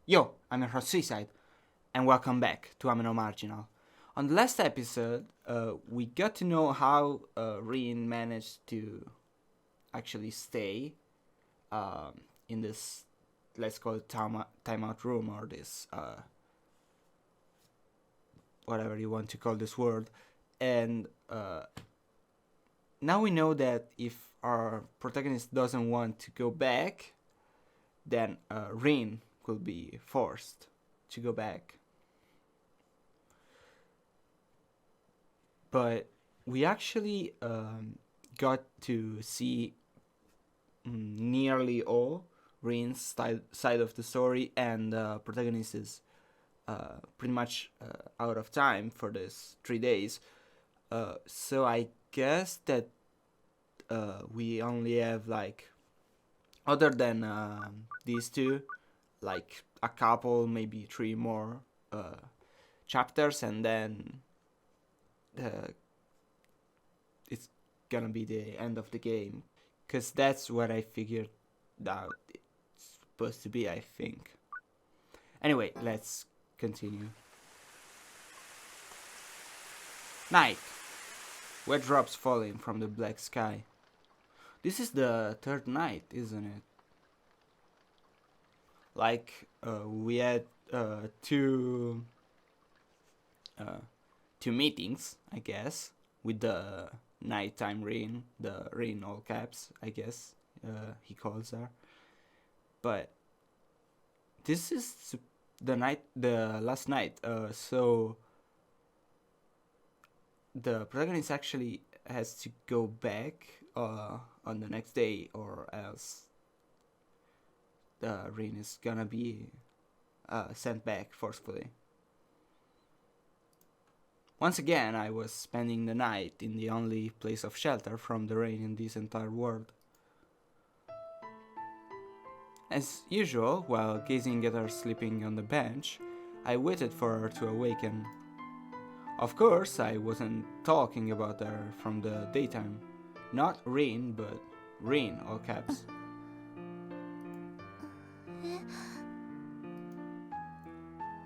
Yo, I'm your host Seaside, and welcome back to Marginal. On the last episode, we got to know how Rin managed to actually stay in this, let's call it timeout room, or this, whatever you want to call this word. And now we know that if our protagonist doesn't want to go back, then Rin could be forced to go back. But we actually got to see nearly all Rin's side of the story, and the protagonist is pretty much out of time for this 3 days. So I guess that we only have, like, other than these two, like a couple, maybe three more chapters, and then it's gonna be the end of the game, because that's what I figured out it's supposed to be, I think. Anyway, let's continue. Night. Wet drops falling from the black sky. This is the third night, isn't it? Like, we had two meetings, I guess, with the nighttime Rain, the Rain all caps, I guess he calls her. But this is the last night. So the protagonist actually has to go back on the next day, or else the Rain is gonna be sent back forcefully. Once again, I was spending the night in the only place of shelter from the rain in this entire world. As usual, while gazing at her sleeping on the bench, I waited for her to awaken. Of course, I wasn't talking about her from the daytime. Not Rain, but Rain, all caps.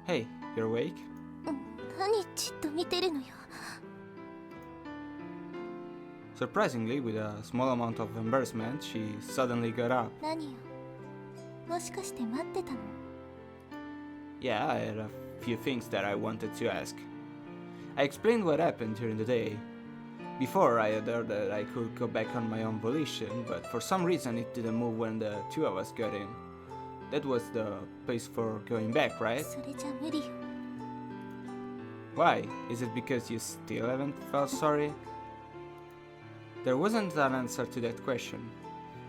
Hey, you're awake? 何じっと見てるのよ。 Surprisingly, with a small amount of embarrassment, she suddenly got up. 何よ。もしかして待ってたの？ Yeah, I had a few things that I wanted to ask. I explained what happened during the day. Before, I had heard that I could go back on my own volition, but for some reason it didn't move when the two of us got in. That was the place for going back, right? それじゃ無理よ。 Why? Is it because you still haven't felt sorry? There wasn't an answer to that question.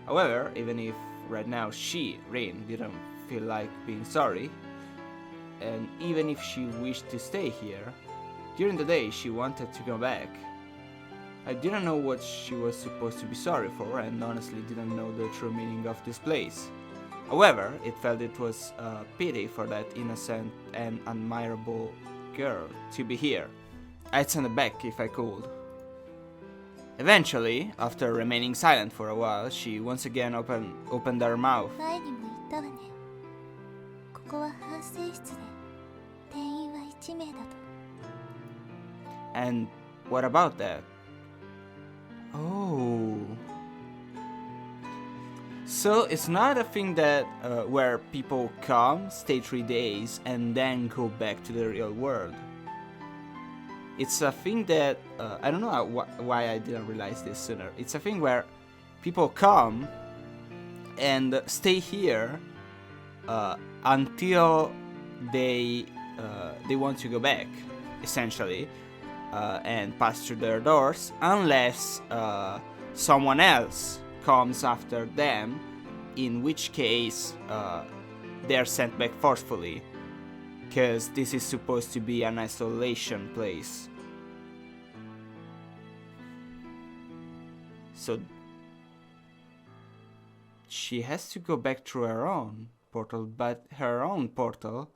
However, even if right now she, Rain, didn't feel like being sorry, and even if she wished to stay here, during the day she wanted to go back. I didn't know what she was supposed to be sorry for, and honestly didn't know the true meaning of this place. However, it felt it was a pity for that innocent and admirable girl to be here. I'd send her back if I could. Eventually, after remaining silent for a while, she once again opened her mouth. 前にも言ったわね。ここは反省室で、定員は1名だと。 And what about that? Oh. So it's not a thing that where people come, stay 3 days, and then go back to the real world. It's a thing that I don't know why I didn't realize this sooner. It's a thing where people come and stay here until they want to go back, essentially, and pass through their doors, unless someone else comes after them, in which case they're sent back forcefully, because this is supposed to be an isolation place. So she has to go back through her own portal, but her own portal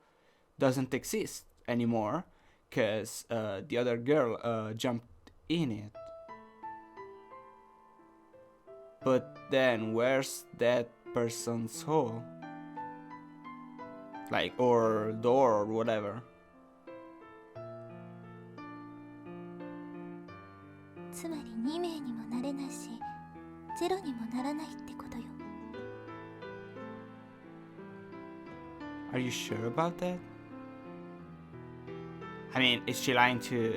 doesn't exist anymore, because the other girl jumped in it. But then where's that person's soul? Like, or door or whatever. つまり2名にもなれないし0にもならないってことよ。 Are you sure about that? I mean, is she lying to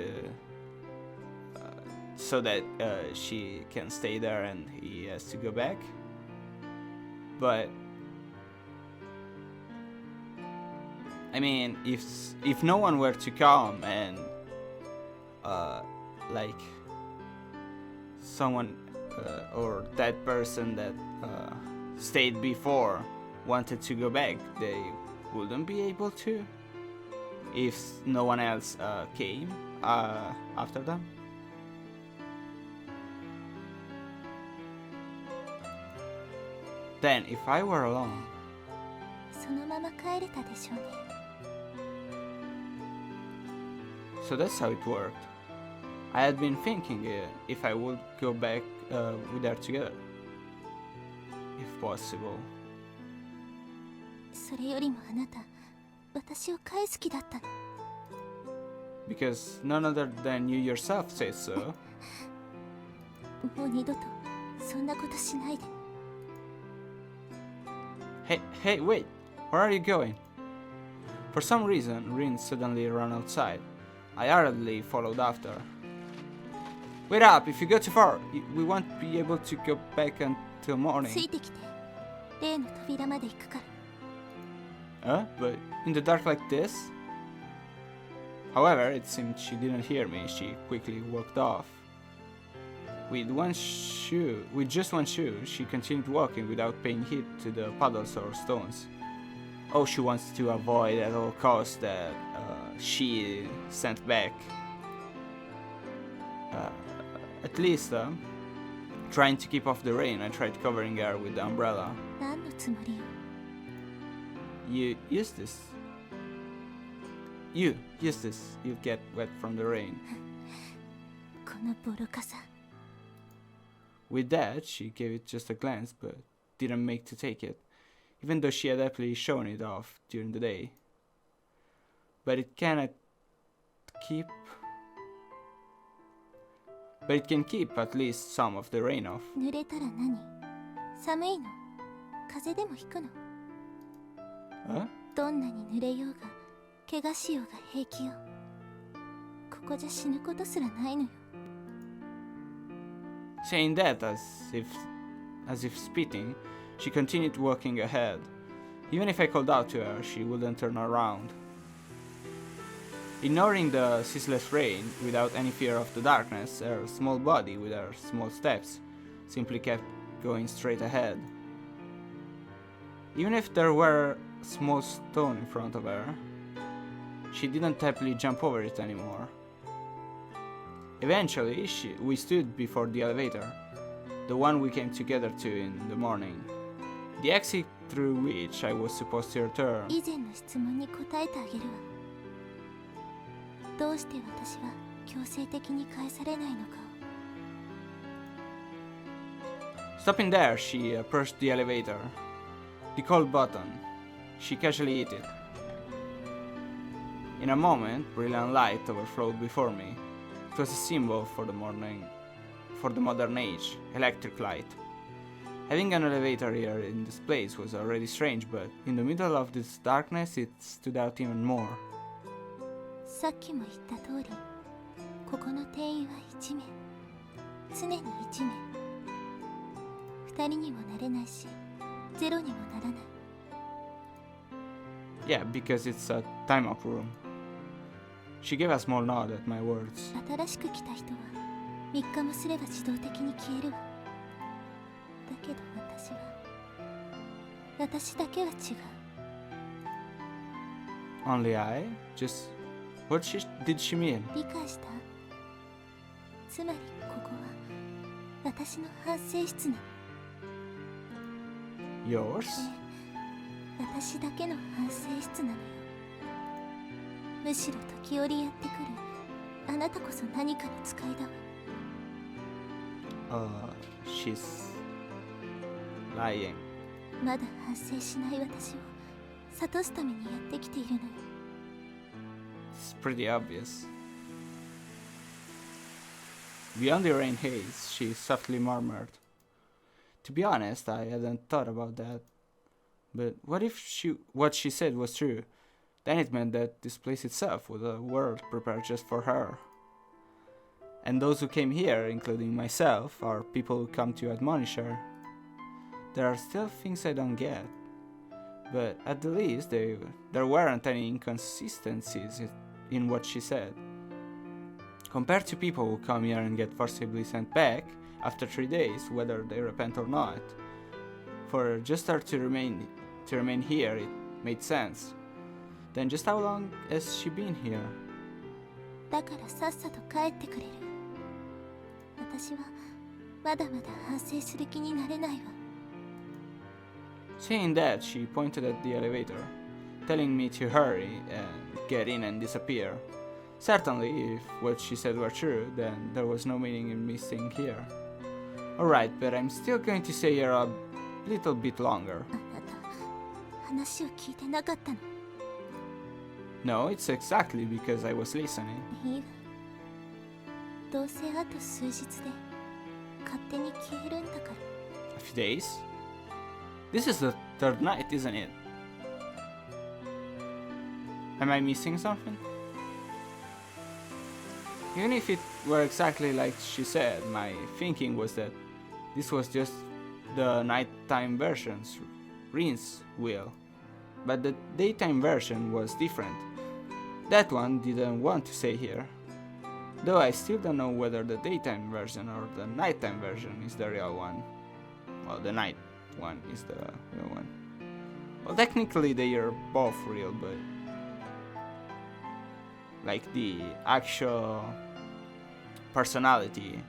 so that she can stay there and he has to go back? But I mean, if no one were to come and like someone or that person that stayed before wanted to go back, they wouldn't be able to if no one else came after them. Then, if I were alone, そのまま帰れたでしょうね。 so that's how it worked. I had been thinking if I would go back with her together, if possible. それよりもあなた私を返す気だったの。 Because none other than you yourself said so. もう二度とそんなことしないで。 Hey, wait! Where are you going? For some reason, Rin suddenly ran outside. I hurriedly followed after. Wait up! If you go too far, we won't be able to go back until つ morning. いてきて例の扉まで行くから。 But in the dark like this? However, it seemed she didn't hear me. She quickly walked off. With just one shoe, she continued walking without paying heed to the puddles or stones. Oh, she wants to avoid at all costs that she sent back. At least, trying to keep off the rain, I tried covering her with the umbrella. 何のつもりよ。 You use this. You use this. You'll get wet from the rain. このボロカさ。 With that, she gave it just a glance, but didn't make to take it, even though she had happily shown it off during the day. But it can keep at least some of the rain off. 濡れたら何？寒いの？風邪でもひくの？ Huh? どんなに濡れようが怪我しようが平気よ。ここじゃ死ぬことすらないのよ。 Saying that as if spitting, she continued walking ahead. Even if I called out to her, she wouldn't turn around. Ignoring the ceaseless rain, without any fear of the darkness, her small body, with her small steps, simply kept going straight ahead. Even if there were a small stone in front of her, she didn't happily jump over it anymore. Eventually, we stood before the elevator, the one we came together to in the morning, the exit through which I was supposed to return. 以前の質問に答えてあげるわ。どうして私は強制的に返されないのかを。 Stopping there, she approached the elevator. The call button. She casually hit it. In a moment, brilliant light overflowed before me. It was a symbol for the modern age, electric light. Having an elevator here in this place was already strange, but in the middle of this darkness it stood out even more. さっきも言った通り、ここの定員は1名。常に1名。2人にもなれないし、0にもならない。 Yeah, because it's a time-up room. She gave a small nod at my words. 新しく来た人は3日もすれば自動的に消えるわ。だけど私だけは違う。 Only I? What did she mean? 理解した？つまりここは私の反省室なの。 Yours? 私だけの反省室なのよ。むしろ時折やってくるあなたこそ何かの使いだわ。She's lying. まだ反省しない私を諭すためにやってきているのよ。 It's pretty obvious. Beyond the rain haze, she softly murmured. To be honest, I hadn't thought about that. But what if what she said was true? Then it meant that this place itself was a world prepared just for her. And those who came here, including myself, are people who come to admonish her. There are still things I don't get. But at the least, there weren't any inconsistencies in what she said. Compared to people who come here and get forcibly sent back after 3 days, whether they repent or not, for just her to remain here, it made sense. Then just how long has she been here? だからさっさと帰ってくれる。私はまだまだ反省する気になれないわ。 Saying that, she pointed at the elevator, telling me to hurry and get in and disappear. Certainly, if what she said were true, then there was no meaning in me staying here. Alright, but I'm still going to stay here a little bit longer. あなた、話を聞いてなかったの。 No, it's exactly because I was listening. いいわ。どうせあと数日で勝手に消えるんだから。 A few days? This is the third night, isn't it? Am I missing something? Even if it were exactly like she said, my thinking was that this was just the nighttime version's rinse wheel. But the daytime version was different. That one didn't want to stay here. Though I still don't know whether the daytime version or the nighttime version is the real one. Well, the night one is the real one. Well, technically they are both real, but like the actual personality,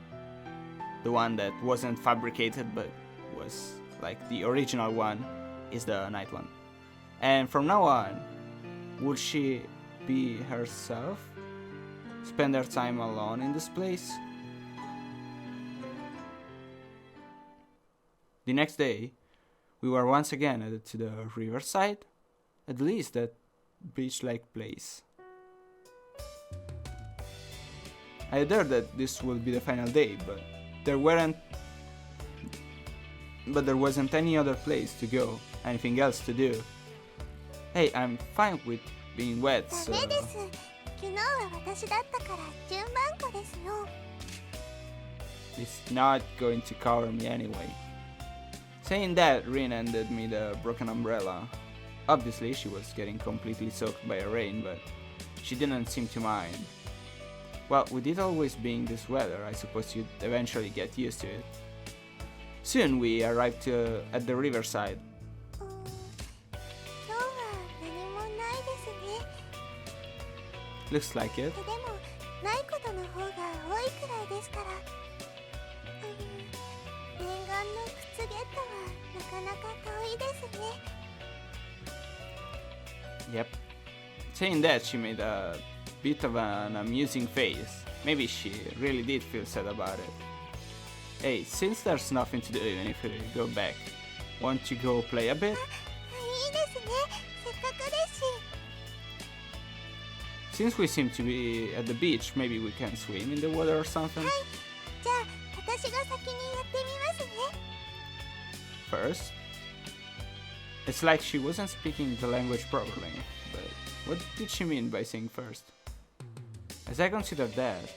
the one that wasn't fabricated but was like the original one, is the night one. And from now on, would she be herself? Spend her time alone in this place? The next day, we were once again headed to the riverside, at least that beach-like place. I had heard that this would be the final day, but there wasn't any other place to go, anything else to do. Hey, I'm fine with being wet, so... ダメです。昨日は私だったから順番こですよ。 It's not going to cover me anyway. Saying that, Rin handed me the broken umbrella. Obviously, she was getting completely soaked by the rain, but she didn't seem to mind. Well, with it always being this weather, I suppose you'd eventually get used to it. Soon we arrived at the riverside. 今日は何もないですね。 Looks like it. でもないことの方が多いくらいですから。念願の靴ゲットはなかなか遠いですね。 Yep. Saying that, she made a bit of an amusing face. Maybe she really did feel sad about it. Hey, since there's nothing to do even if we go back, won't you go play a bit? いいですね。せっかくですし。 Since we seem to be at the beach, maybe we can swim in the water or something? じゃあ私が先にやってみますね。 First? It's like she wasn't speaking the language properly, but what did she mean by saying first? As I considered that,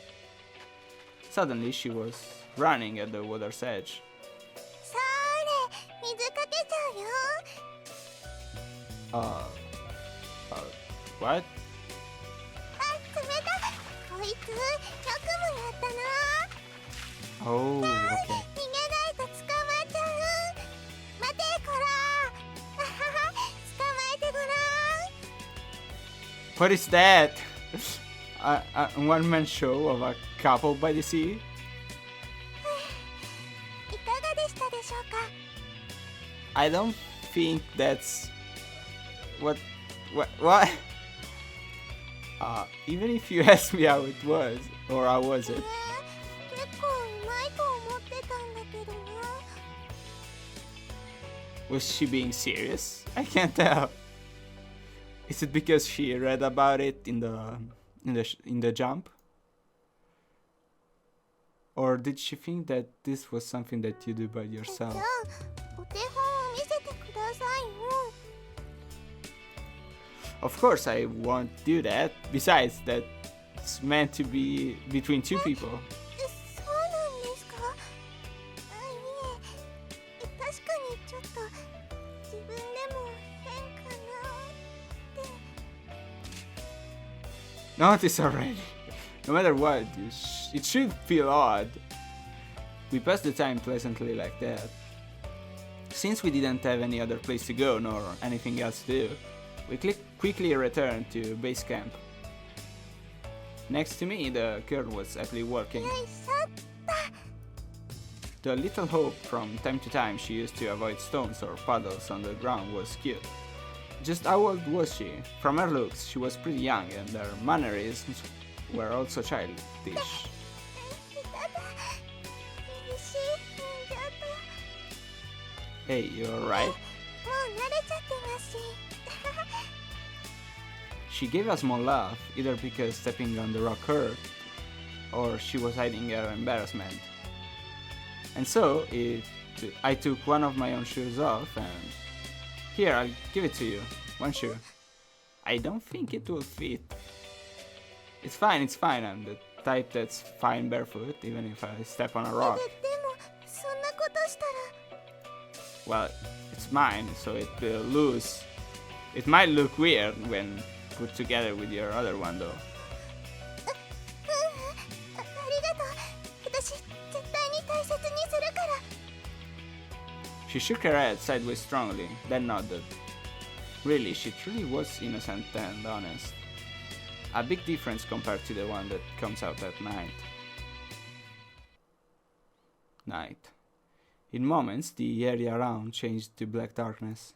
suddenly she was running at the water's edge. それ、水かけちゃうよ。What? あ、冷たい。こいつ、よくもやったな。 Oh, 逃げ okay. ないと捕まっちゃう。待て、こら。あはは、捕まえてごらん。 What is that? A one-man show of a couple by the sea? いかがでしたでしょうか。 I don't think that's... What? Even if you ask me how it was, or how was it? 結構うまいと思ってたんだけどな。 Was she being serious? I can't tell. Is it because she read about it in the jump? Or did she think that this was something that you do by じゃ yourself? あお手本を見せてくださいよ。 Of course I won't do that. Besides, that's meant to be between two people. そうなんですか？いえ、確かにちょっと自分でも変かなって。 Notice already. No matter what, it should feel odd. We passed the time pleasantly like that. Since we didn't have any other place to go nor anything else to do, we quickly returned to base camp. Next to me, the girl was happily working. よいしょっと。 The little hope from time to time she used to avoid stones or puddles on the ground was cute. Just how old was she? From her looks, she was pretty young and her mannerisms were also childish. いただ。厳しいんじゃと。 Hey, you alright? もう慣れちゃってますし。 She gave a small laugh, either because stepping on the rock hurt, or she was hiding her embarrassment. And so, I took one of my own shoes off and... Here, I'll give it to you. One shoe. I don't think it will fit. It's fine, I'm the type that's fine barefoot, even if I step on a rock. でもそんなことしたら。 Well, it's mine, so it might look weird when put together with your other one though. ありがとう。私絶対に大切にするから。 She shook her head sideways strongly, then nodded. Really, she truly was innocent and honest. A big difference compared to the one that comes out at night. Night. In moments, the area around changed to black darkness.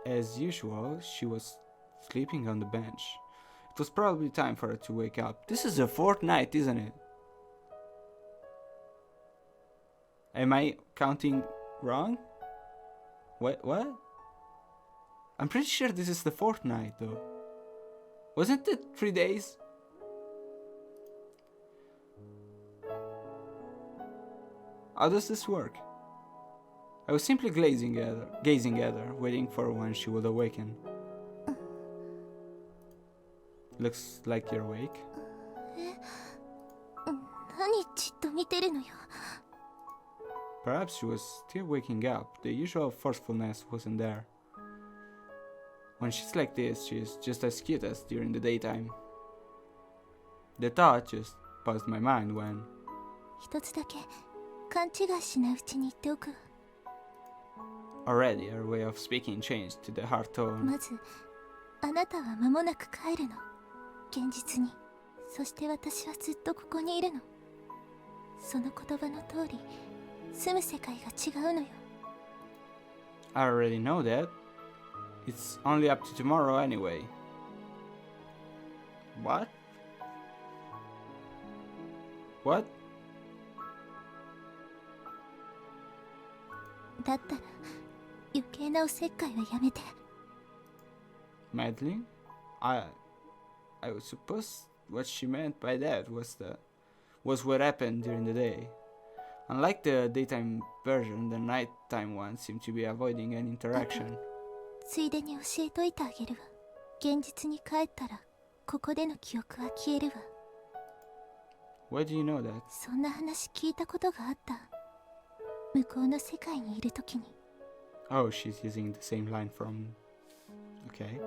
As usual, she was sleeping on the bench. It was probably time for her to wake up. This is the fourth night, isn't it? Am I counting wrong? What? I'm pretty sure this is the fourth night, though. Wasn't it 3 days? How does this work? I was simply gazing at her, waiting for when she would awaken. Looks like you're awake. 何じっと見てるのよ。 Perhaps she was still waking up. The usual forcefulness wasn't there. When she's like this, she's just as cute as during the daytime. The thought just passed my mind when... 一つだけ勘違いしないうちに言っておく。 Already her way of speaking changed to the hard tone. まず、あなたは間もなく帰るの。現実に。そして私はずっとここにいるの。その言葉の通り、住む世界が違うのよ。 I already know that. It's only up to tomorrow anyway. What? What? だったら、余計なおせっかいはやめて。 Meddling? I would suppose what she meant by that was what happened during the day. Unlike the daytime version, the nighttime one seemed to be avoiding any interaction. ついでに教えといてあげるわ。現実に帰ったら、ここでの記憶は消えるわ。 Why do you know that? そんな話聞いたことがあった。向こうの世界にいるときに。 Oh, she's using the same line from... Okay.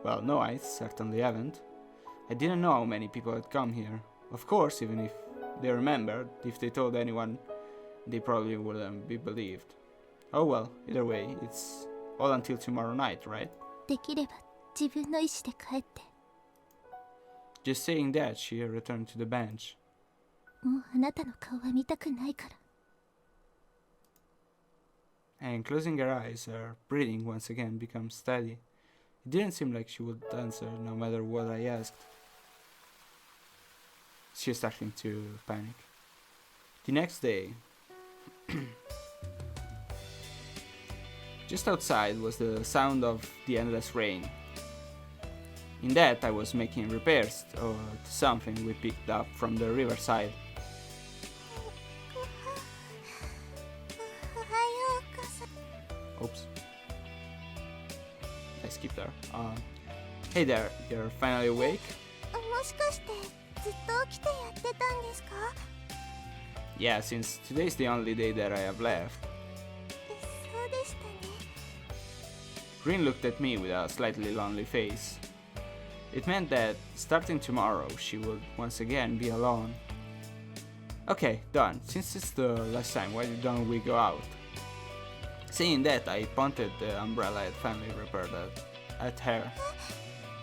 Well, no, I certainly haven't. I didn't know how many people had come here. Of course, even if they remembered, if they told anyone, they probably wouldn't be believed. Oh well, either way, it's all until tomorrow night, right? できれば自分の意志で帰って。 Just saying that, she returned to the bench. もうあなたの顔は見たくないから。 And closing her eyes, her breathing once again becomes steady. It didn't seem like she would answer no matter what I asked. She's starting to panic. The next day, just outside was the sound of the endless rain. In that, I was making repairs to something we picked up from the riverside. おはようこそ。 Oops. I skipped there. Hey there, you're finally awake? もしかしてずっと起きてやってたんですか？ Yeah, since today's the only day that I have left. そうでしたね。 Rin looked at me with a slightly lonely face. It meant that, starting tomorrow, she would once again be alone. Okay, done. Since it's the last time, why don't we go out? Saying that, I pointed the umbrella I had finally repaired at her.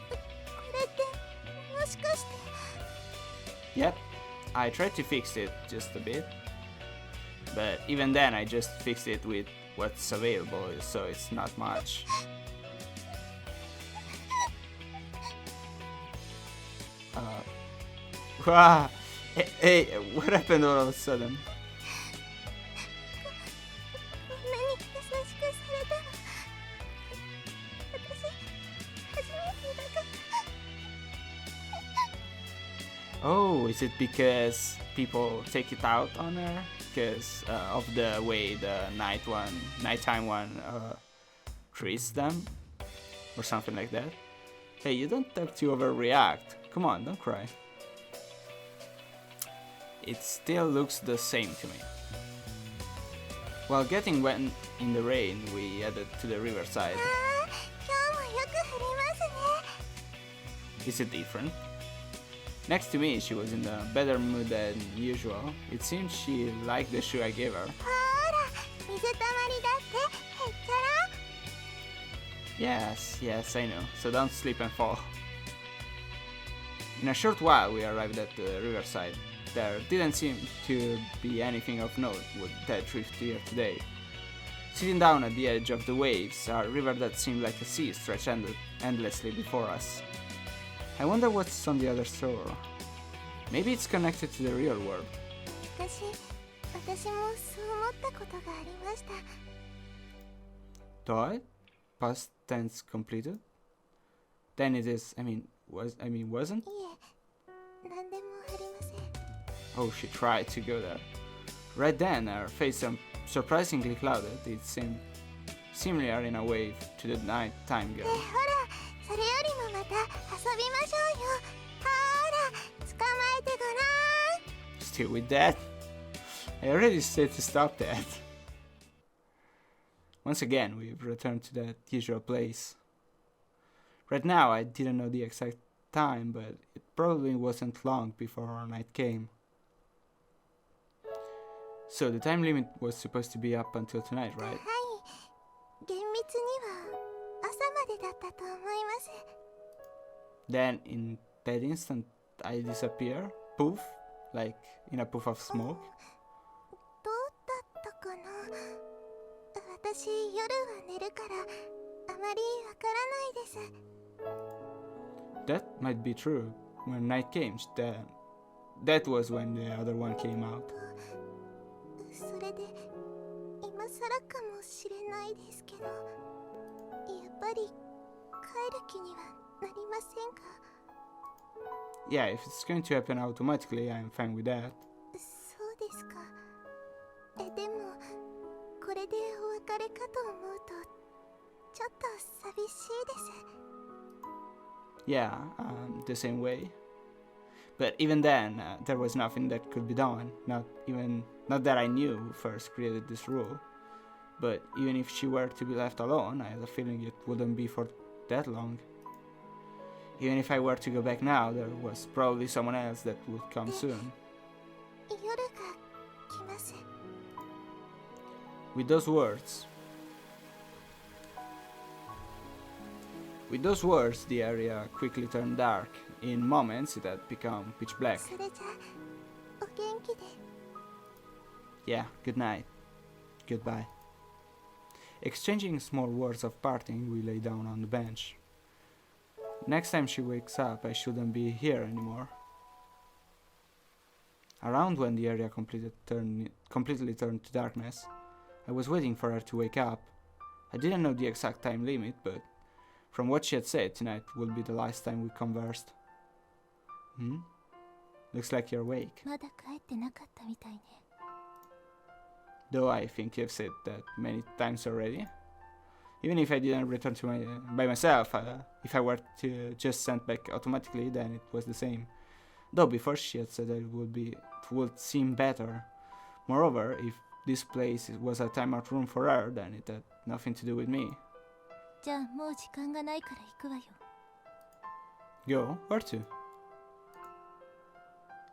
これってもしかして。 Yep, I tried to fix it just a bit. But even then, I just fixed it with what's available, so it's not much. Wow! Hey, what happened all of a sudden? こんなに優しくされたの。私初めてだから。 Oh, is it because people take it out on her? Because of the way the nighttime one treats them? Or something like that? Hey, you don't have to overreact. Come on, don't cry. It still looks the same to me. While getting wet in the rain, we headed to the riverside. 今日もよく降りますね。 Is it different? Next to me, she was in a better mood than usual. It seems she liked the shoe I gave her. ほら、水たまりだってへっちゃら。 Yes, I know. So don't slip and fall. In a short while, we arrived at the riverside. There didn't seem to be anything of note with that drift here today. Sitting down at the edge of the waves, a river that seemed like a sea stretched endlessly before us. I wonder what's on the other shore. Maybe it's connected to the real world. 私もそう思ったことがありました。 Thought? Past tense completed? Then it is, wasn't? いえ、何でもありません。 Oh, she tried to go there. Right then, her face surprisingly clouded. It seemed similar in a way to the nighttime girl. ほら、それよりもまた遊びましょうよ。ほら、捕まえてごらん。 Still with that? I already said to stop that. Once again, we've returned to that usual place. Right now, I didn't know the exact time, but it probably wasn't long before our night came. So the time limit was supposed to be up until tonight, right? はい、厳密には朝までだったと思います。 Then, in that instant, I disappear, poof, like in a poof of smoke. どうだったかな。私、夜は寝るからあまりわからないです。 That might be true. When night came, that was when the other one came out. それで今更かもしれないですけど、やっぱり帰る気にはなりませんか？ Yeah, if it's going to happen automatically, I'm fine with that. そうですか。でもこれでお別れかと思うとちょっと寂しいです。 Yeah, the same way. But even then, there was nothing that could be done. Not that I knew who first created this rule. But even if she were to be left alone, I had a feeling it wouldn't be for that long. Even if I were to go back now, there was probably someone else that would come soon. 夜が来ます。 With those words, the area quickly turned dark. In moments, it had become pitch black. それじゃお元気で。 Yeah, good night. Goodbye. Exchanging small words of parting, we lay down on the bench. Next time she wakes up, I shouldn't be here anymore. Around when the area completely turned to darkness, I was waiting for her to wake up. I didn't know the exact time limit, but From what she had said, tonight would be the last time we conversed. Hmm? Looks like you're awake. まだ帰ってなかったみたいね。 Though I think you've said that many times already. Even if I didn't return to by myself, if I were to just send back automatically, then it was the same. Though before she had said that it would seem better. Moreover, if this place was a timeout room for her, then it had nothing to do with me. じゃあもう時間がないから行くわよ。 Go? Where to?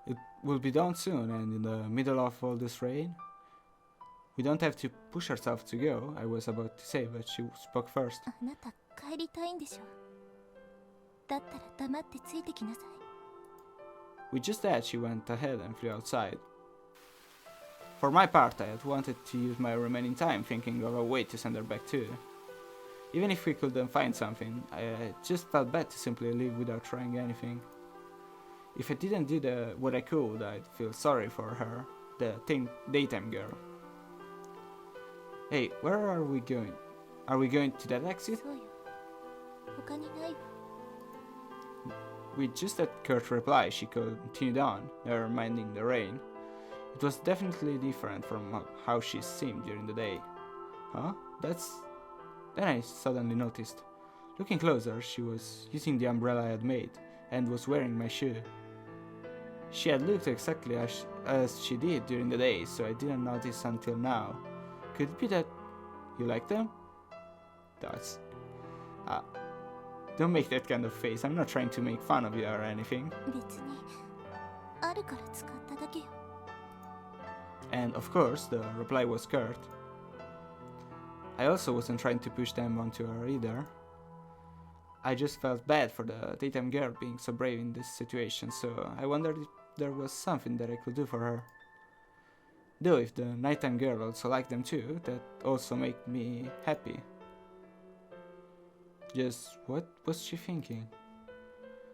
It will be dawn soon, and in the middle of all this rain? We don't have to push ourselves to go, I was about to say, but she spoke first. あなた帰りたいんでしょ。だったら黙ってついてきなさい。 With just that, she went ahead and flew outside. For my part, I had wanted to use my remaining time thinking of a way to send her back too. Even if we couldn't find something, I just felt bad to simply leave without trying anything. If I didn't do what I could, I'd feel sorry for her, the daytime girl. Hey, where are we going? Are we going to that exit? そうよ。他にないわ。 With just that curt reply, she continued on, never minding the rain. It was definitely different from how she seemed during the day. Huh? Then I suddenly noticed. Looking closer, she was using the umbrella I had made, and was wearing my shoe. She had looked exactly as she did during the day, so I didn't notice until now. Could it be that you like them? That's... don't make that kind of face. I'm not trying to make fun of you or anything. 別にあるから使っただけよ。 And of course, the reply was curt. I also wasn't trying to push them onto her either. I just felt bad for the daytime girl being so brave in this situation, so I wondered if there was something that I could do for her. Though if the nighttime girl also liked them too, that also made me happy. Just what was she thinking?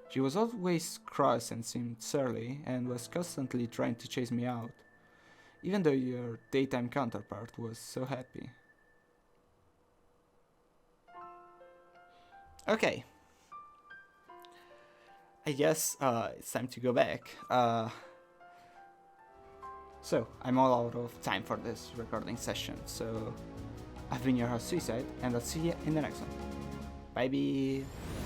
She was always cross and seemed surly, and was constantly trying to chase me out, even though your daytime counterpart was so happy. Okay. I guess it's time to go back. So, I'm all out of time for this recording session, so I've been your host Suicide, and I'll see you in the next one. Bye bye!